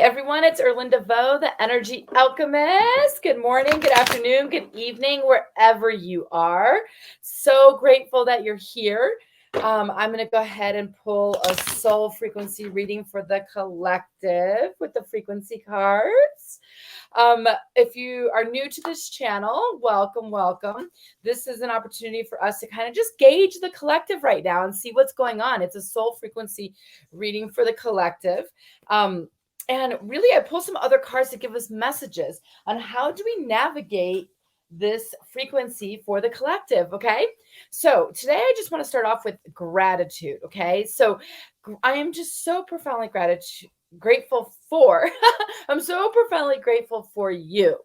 everyone. It's Erlinda Vo, the Energy Alchemist. Good morning, good afternoon, good evening, wherever you are. So grateful that you're here. I'm going to go ahead and pull a soul frequency reading for the collective with the frequency cards. If you are new to this channel, welcome. This is an opportunity for us to kind of just gauge the collective right now and see what's going on. It's a soul frequency reading for the collective. And really, I pull some other cards to give us messages on how do we navigate this frequency for the collective, okay? So today I just want to start off with gratitude, okay? So I am just so profoundly grateful for, I'm so profoundly grateful for you.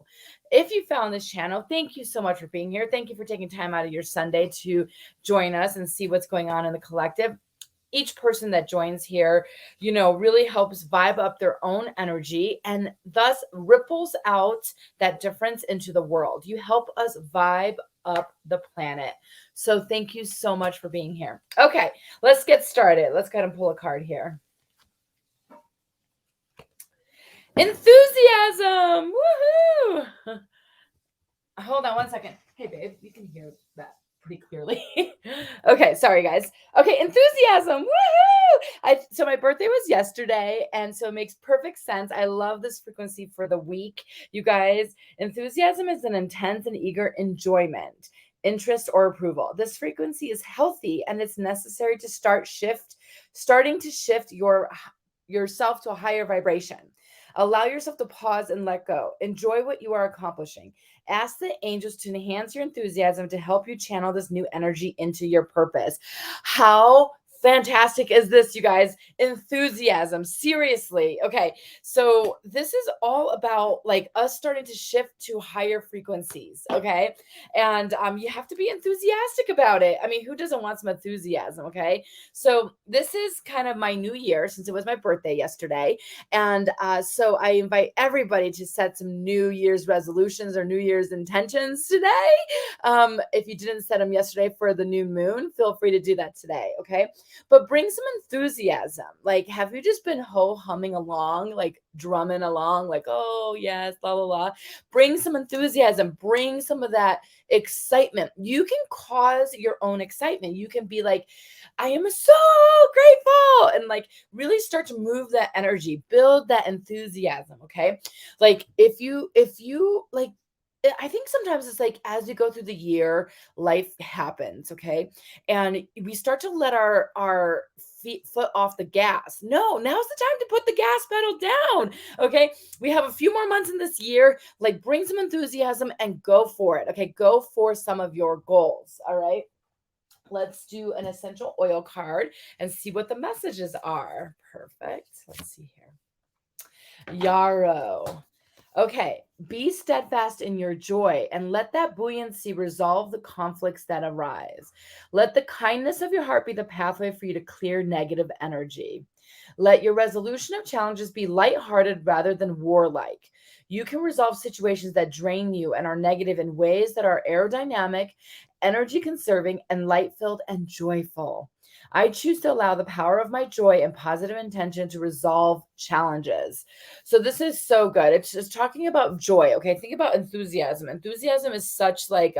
If you found this channel, thank you so much for being here. Thank you for taking time out of your Sunday to join us and see what's going on in the collective. Each person that joins here, really helps vibe up their own energy and thus ripples out that difference into the world. You help us vibe up the planet. So thank you so much for being here. Okay, let's get started. Let's go ahead and pull a card here. Enthusiasm! Woohoo! Hold on one second. Hey, babe, you can hear that pretty clearly. Okay, sorry guys. Okay, enthusiasm. Woohoo! So my birthday was yesterday, and so it makes perfect sense. I love this frequency for the week. You guys, enthusiasm is an intense and eager enjoyment, interest, or approval. This frequency is healthy, and it's necessary to starting to shift yourself to a higher vibration. Allow yourself to pause and let go. Enjoy what you are accomplishing. Ask the angels to enhance your enthusiasm to help you channel this new energy into your purpose. How fantastic is this, you guys? Enthusiasm, seriously. Okay, so this is all about like us starting to shift to higher frequencies, okay? And you have to be enthusiastic about it. I mean, who doesn't want some enthusiasm, okay? So this is kind of my new year since it was my birthday yesterday. And so I invite everybody to set some New Year's resolutions or New Year's intentions today. If you didn't set them yesterday for the new moon, feel free to do that today, okay? But bring some enthusiasm. Like, have you just been humming along, like drumming along, like, oh yes, blah, blah, blah. Bring some enthusiasm. Bring some of that excitement. You can cause your own excitement. You can be like, I am so grateful, and like really start to move that energy, build that enthusiasm, okay? Like if you like, I think sometimes it's like as we go through the year, life happens, okay? And we start to let our foot off the gas. No, now's the time to put the gas pedal down, okay? We have a few more months in this year. Like, bring some enthusiasm and go for it, okay? Go for some of your goals, all right? Let's do an essential oil card and see what the messages are. Perfect. Let's see here. Yarrow. Okay, be steadfast in your joy and let that buoyancy resolve the conflicts that arise. Let the kindness of your heart be the pathway for you to clear negative energy. Let your resolution of challenges be lighthearted rather than warlike. You can resolve situations that drain you and are negative in ways that are aerodynamic, energy conserving, and light-filled and joyful. I choose to allow the power of my joy and positive intention to resolve challenges. So this is so good. It's just talking about joy. Okay. Think about enthusiasm. Enthusiasm is such like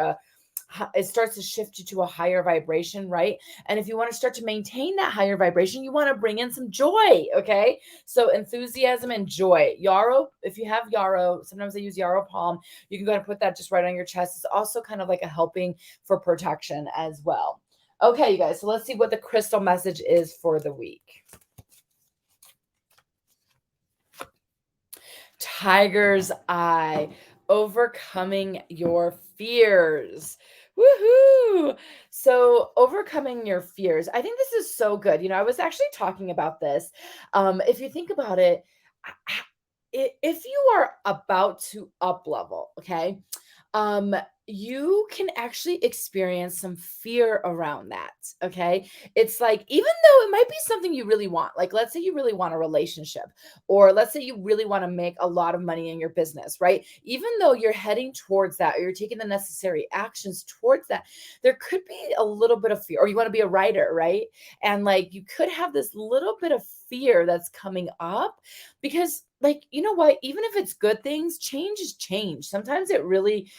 it starts to shift you to a higher vibration, right? And if you want to start to maintain that higher vibration, you want to bring in some joy. Okay. So enthusiasm and joy. Yarrow, if you have yarrow, sometimes I use yarrow palm. You can go and put that just right on your chest. It's also kind of like a helping for protection as well. Okay, you guys, so let's see what the crystal message is for the week. Tiger's Eye, overcoming your fears. Woohoo! So overcoming your fears. I think this is so good. I was actually talking about this. If you think about it, if you are about to up level, okay, you can actually experience some fear around that. Okay. It's like, even though it might be something you really want, like let's say you really want a relationship, or let's say you really want to make a lot of money in your business, right? Even though you're heading towards that, or you're taking the necessary actions towards that, there could be a little bit of fear, or you want to be a writer, right? And like, you could have this little bit of fear that's coming up because, like, you know what, even if it's good things, change is change. Sometimes it really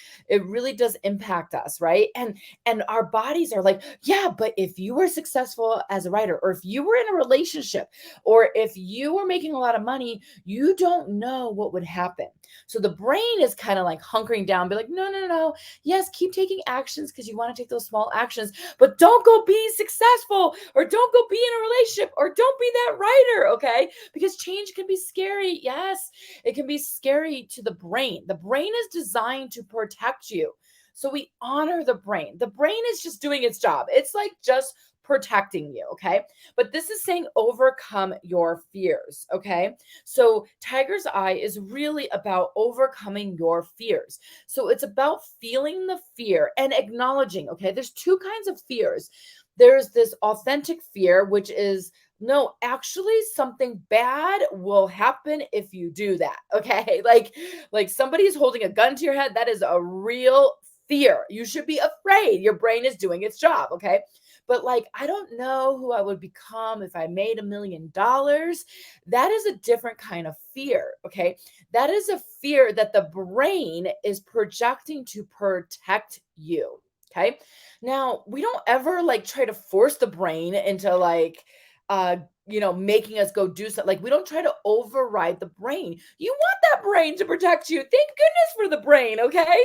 does impact us, right? And our bodies are like, yeah, but if you were successful as a writer, or if you were in a relationship, or if you were making a lot of money, you don't know what would happen. So the brain is kind of like hunkering down, be like, no, no, no, yes, keep taking actions because you want to take those small actions, but don't go be successful, or don't go be in a relationship, or don't be that writer, okay? Because change can be scary. Yes, it can be scary to the brain. The brain is designed to protect you. So we honor the brain. The brain is just doing its job. It's like just protecting you, okay? But this is saying overcome your fears, okay? So Tiger's Eye is really about overcoming your fears. So it's about feeling the fear and acknowledging, okay? There's two kinds of fears. There's this authentic fear, which is, no, actually something bad will happen if you do that, okay? Like somebody's holding a gun to your head, that is a real fear. You should be afraid. Your brain is doing its job, okay? But like, I don't know who I would become if I made $1 million. That is a different kind of fear, okay? That is a fear that the brain is projecting to protect you, okay? Now, we don't ever like try to force the brain into like, uh, making us go do something. Like, we don't try to override the brain. You want that brain to protect you. Thank goodness for the brain, okay?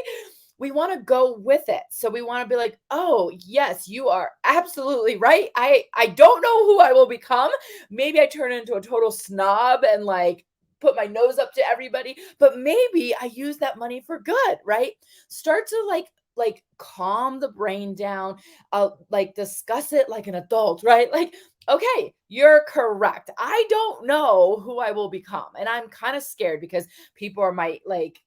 We want to go with it. So we want to be like, "Oh, yes, you are absolutely right. I don't know who I will become. Maybe I turn into a total snob and like put my nose up to everybody, but maybe I use that money for good, right?" Start to like calm the brain down, like discuss it like an adult, right? Like, okay, you're correct. I don't know who I will become, and I'm kind of scared because people are might like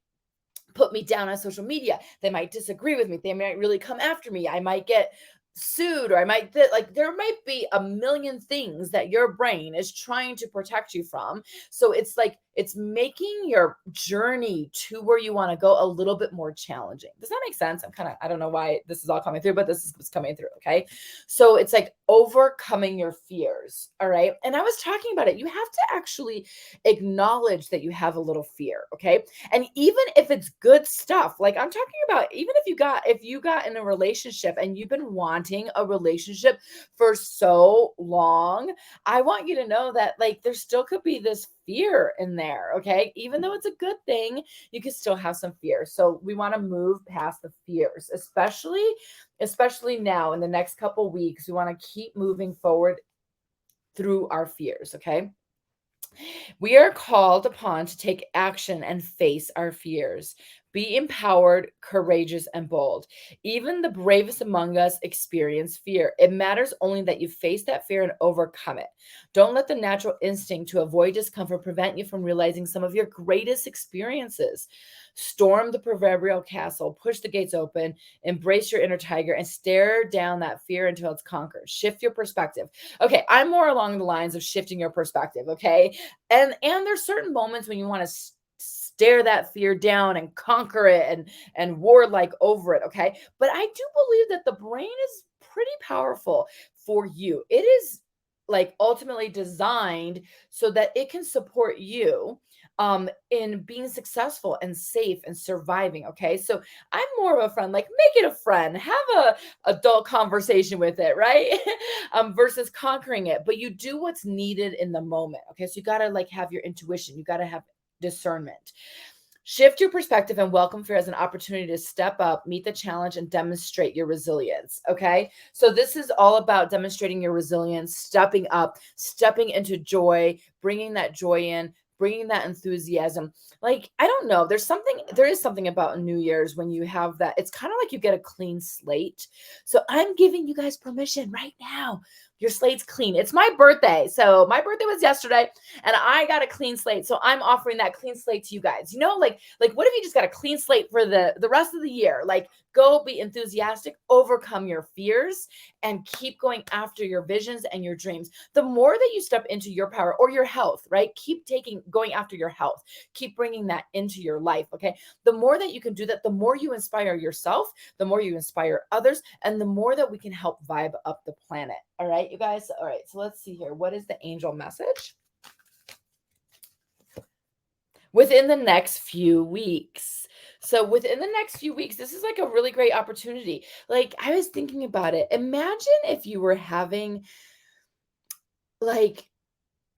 put me down on social media. They might disagree with me. They might really come after me. I might get sued, or I might like, there might be a million things that your brain is trying to protect you from. So it's like, it's making your journey to where you want to go a little bit more challenging. Does that make sense? I don't know why this is all coming through, but this is what's coming through. Okay. So it's like overcoming your fears. All right. And I was talking about it. You have to actually acknowledge that you have a little fear. Okay. And even if it's good stuff, like I'm talking about, even if you got in a relationship and you've been wanting a relationship for so long, I want you to know that like there still could be this fear in there, okay? Even though it's a good thing, you can still have some fear. So we want to move past the fears, especially now in the next couple weeks. We want to keep moving forward through our fears, okay? We are called upon to take action and face our fears. Be empowered, courageous, and bold. Even the bravest among us experience fear. It matters only that you face that fear and overcome it. Don't let the natural instinct to avoid discomfort prevent you from realizing some of your greatest experiences. Storm the proverbial castle, push the gates open, embrace your inner tiger, and stare down that fear until it's conquered. Shift your perspective. Okay, I'm more along the lines of shifting your perspective, okay? And there's certain moments when you want to stare that fear down and conquer it and war like over it, okay? But I do believe that the brain is pretty powerful for you. It is like ultimately designed so that it can support you in being successful and safe and surviving, okay? So I'm more of a friend, like make it a friend, have a adult conversation with it, right? Versus conquering it. But you do what's needed in the moment, okay? So you got to like have your intuition, you got to have discernment. Shift your perspective and welcome fear as an opportunity to step up, meet the challenge, and demonstrate your resilience. Okay. So, this is all about demonstrating your resilience, stepping up, stepping into joy, bringing that joy in, bringing that enthusiasm. Like, I don't know. There is something about New Year's when you have that. It's kind of like you get a clean slate. So, I'm giving you guys permission right now. Your slate's clean. It's my birthday. So my birthday was yesterday and I got a clean slate. So I'm offering that clean slate to you guys. Like what if you just got a clean slate for the rest of the year? Like, go be enthusiastic, overcome your fears, and keep going after your visions and your dreams. The more that you step into your power or your health, right? Keep going after your health. Keep bringing that into your life, okay? The more that you can do that, the more you inspire yourself, the more you inspire others, and the more that we can help vibe up the planet. All right, you guys? All right, so let's see here. What is the angel message? Within the next few weeks. So within the next few weeks, this is like a really great opportunity. Like, I was thinking about it. Imagine if you were having, like,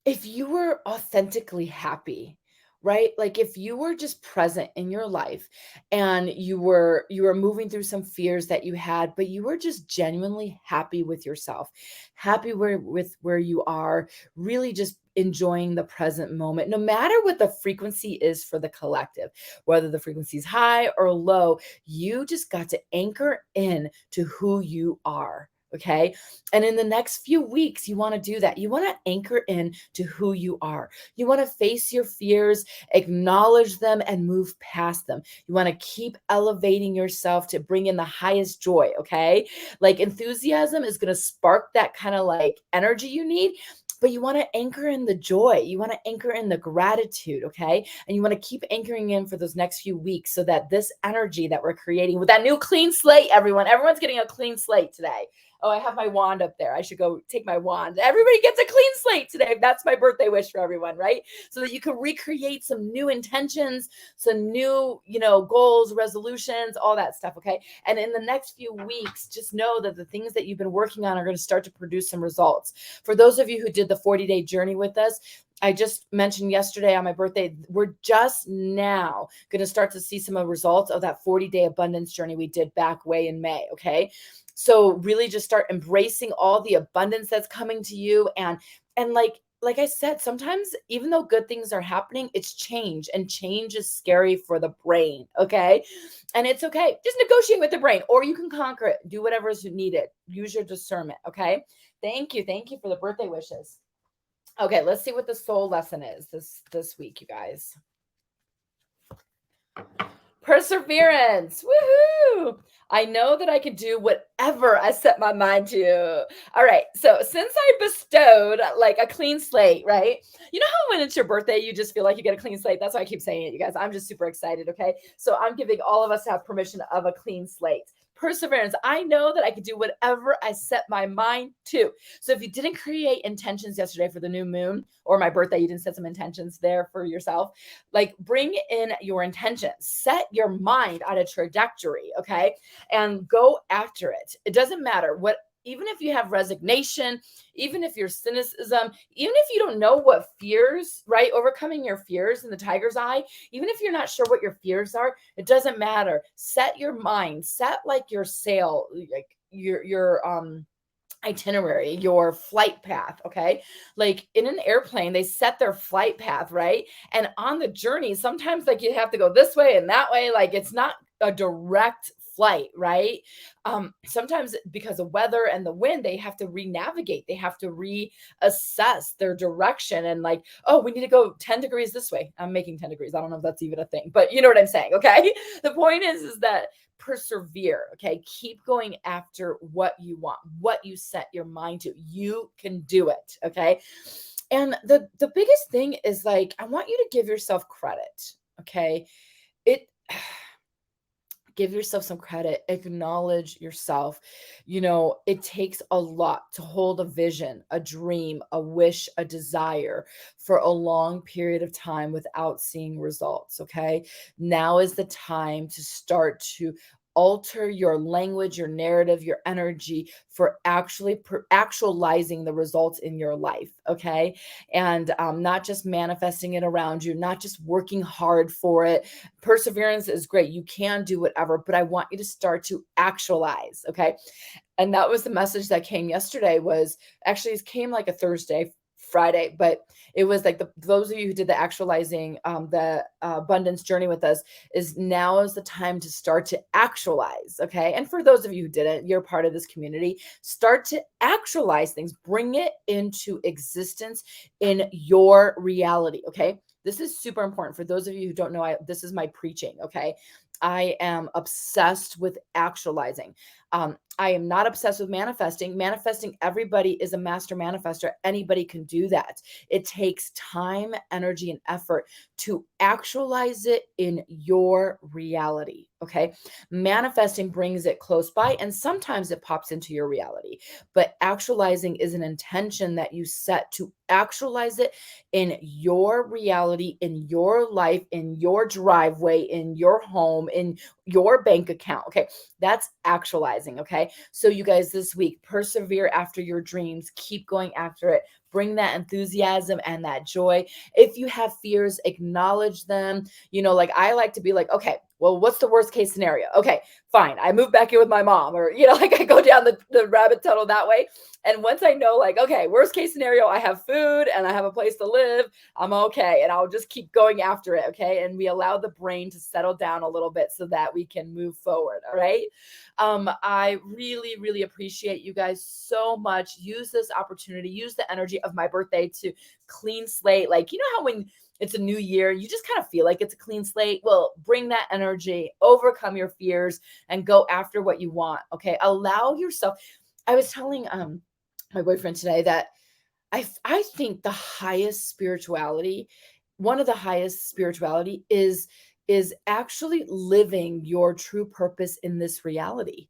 if you were authentically happy, right? Like, if you were just present in your life and you were moving through some fears that you had, but you were just genuinely happy with yourself, happy with where you are, really just enjoying the present moment, no matter what the frequency is for the collective, whether the frequency is high or low, you just got to anchor in to who you are. Okay. And in the next few weeks, you want to do that. You want to anchor in to who you are. You want to face your fears, acknowledge them, and move past them. You want to keep elevating yourself to bring in the highest joy. Okay. Like, enthusiasm is going to spark that kind of like energy you need. But you want to anchor in the joy. You want to anchor in the gratitude, okay? And you want to keep anchoring in for those next few weeks so that this energy that we're creating with that new clean slate, everyone's getting a clean slate today. Oh, I have my wand up there. I should go take my wand. Everybody gets a clean slate today. That's my birthday wish for everyone, right? So that you can recreate some new intentions, some new, goals, resolutions, all that stuff, okay? And in the next few weeks, just know that the things that you've been working on are going to start to produce some results. For those of you who did the 40-day journey with us, I just mentioned yesterday on my birthday, we're just now going to start to see some of the results of that 40-day abundance journey we did back way in May, okay? So really just start embracing all the abundance that's coming to you. And like I said, sometimes even though good things are happening, it's change, and change is scary for the brain, okay? And it's okay. Just negotiate with the brain, or you can conquer it. Do whatever is needed. Use your discernment, okay? Thank you. Thank you for the birthday wishes. Okay, let's see what the soul lesson is this week, you guys. Perseverance. Woohoo! I know that I can do whatever I set my mind to. All right. So since I bestowed like a clean slate, right? You know how when it's your birthday, you just feel like you get a clean slate? That's why I keep saying it, you guys. I'm just super excited. Okay. So I'm giving all of us to have permission of a clean slate. Perseverance. I know that I can do whatever I set my mind to. So if you didn't create intentions yesterday for the new moon or my birthday, you didn't set some intentions there for yourself, like, bring in your intentions, set your mind on a trajectory, okay? And go after it. It doesn't matter what, even if you have resignation, even if you're cynicism, even if you don't know what fears, right? Overcoming your fears in the tiger's eye, even if you're not sure what your fears are, it doesn't matter. Set your mind, set like your sail, like your itinerary, your flight path, okay? Like in an airplane, they set their flight path, right? And on the journey, sometimes like you have to go this way and that way, like it's not a direct flight, right? Sometimes because of weather and the wind, they have to re-navigate. They have to reassess their direction and like, oh, we need to go 10 degrees this way. I'm making 10 degrees. I don't know if that's even a thing, but you know what I'm saying, okay? The point is that persevere, okay? Keep going after what you want, what you set your mind to. You can do it, okay? And the biggest thing is like, I want you to give yourself credit, okay? Give yourself some credit, acknowledge yourself. It takes a lot to hold a vision, a dream, a wish, a desire for a long period of time without seeing results, okay? Now is the time to start to alter your language, your narrative, your energy for actually actualizing the results in your life, okay? And not just manifesting it around you, not just working hard for it. Perseverance is great. You can do whatever, but I want you to start to actualize, okay? And that was the message that came yesterday. Was actually, it came like a Thursday, Friday, but it was like those of you who did the actualizing, the abundance journey with us, is now is the time to start to actualize. Okay. And for those of you who didn't, you're part of this community. Start to actualize things, bring it into existence in your reality. Okay. This is super important. For those of you who don't know, this is my preaching. Okay. I am obsessed with actualizing. I am not obsessed with manifesting. Manifesting, everybody is a master manifester. Anybody can do that. It takes time, energy, and effort to actualize it in your reality. Okay. Manifesting brings it close by, and sometimes it pops into your reality. But actualizing is an intention that you set to actualize it in your reality, in your life, in your driveway, in your home, in your bank account. Okay. That's actualizing. Okay. So, you guys, this week, persevere after your dreams, keep going after it. Bring that enthusiasm and that joy. If you have fears, acknowledge them. Like I like to be like, okay, well, what's the worst case scenario? Okay, fine. I move back in with my mom, or, like I go down the rabbit tunnel that way. And once I know, like, okay, worst case scenario, I have food and I have a place to live, I'm okay. And I'll just keep going after it. Okay. And we allow the brain to settle down a little bit so that we can move forward. All right. I really, really appreciate you guys so much. Use this opportunity, use the energy of my birthday to clean slate. Like, how when it's a new year, you just kind of feel like it's a clean slate. Well, bring that energy, overcome your fears, and go after what you want. Okay. Allow yourself. I was telling my boyfriend today that I think the highest spirituality, one of the highest spirituality is actually living your true purpose in this reality.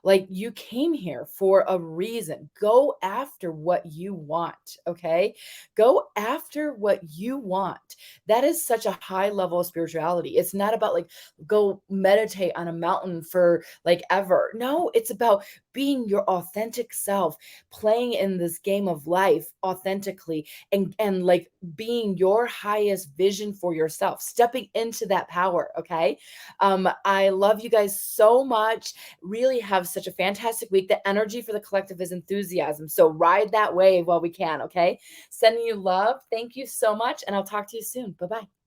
Like, you came here for a reason. Go after what you want. Okay. Go after what you want. That is such a high level of spirituality. It's not about like go meditate on a mountain for like ever. No, it's about being your authentic self, playing in this game of life authentically, and like being your highest vision for yourself, stepping into that power. Okay. I love you guys so much. Really have such a fantastic week. The energy for the collective is enthusiasm. So ride that wave while we can. Okay. Sending you love. Thank you so much. And I'll talk to you soon. Bye-bye.